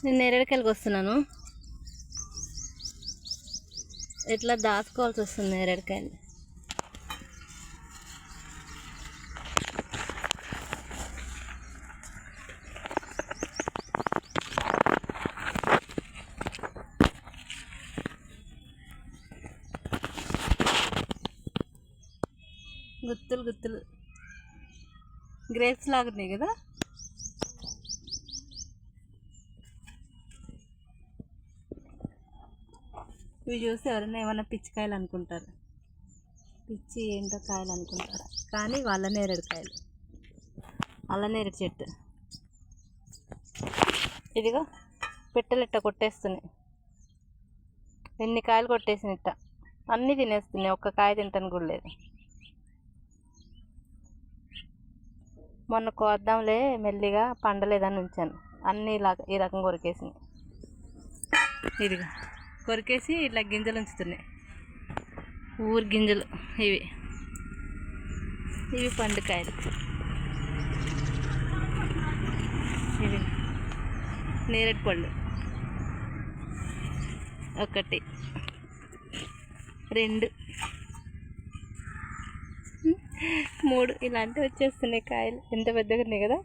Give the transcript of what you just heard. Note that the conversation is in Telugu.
నేను నేరేడుకాయలకు వస్తున్నాను. ఎట్లా దాచుకోవాల్సి వస్తుంది నేరేడుకాయలు. గుత్తులు గుత్తులు గ్రేప్స్ లాగున్నాయి కదా. ఇవి చూసి ఎవరైనా ఏమన్నా పిచ్చికాయలు అనుకుంటారు. పిచ్చి ఏంటో కాయలు అనుకుంటారు, కానీ వాళ్ళ నేరేడు కాయలు. అల్ల నేరేడు చెట్టు ఇదిగో. పిట్టలు ఇట్ట కొట్టేస్తున్నాయి. ఎన్ని కాయలు కొట్టేసిన ఇట్ట అన్నీ తినేస్తున్నాయి. ఒక్క కాయ తింటాను కూడా లేదు. మొన్న కోద్దాంలే మెల్లిగా పండలేదని ఉంచాను. అన్నీ ఇలా ఈ రకం కొరికేసినాయి. ఇదిగో కొరికేసి ఇట్లా గింజలు ఉంచుతున్నాయి. ఊరి గింజలు ఇవి. ఇవి పండుకాయలు. ఇవి నేరేడు పళ్ళు. 1 2 3 ఇలాంటివి వచ్చేస్తున్నాయి కాయలు. ఎంత పెద్దగా ఉన్నాయి కదా.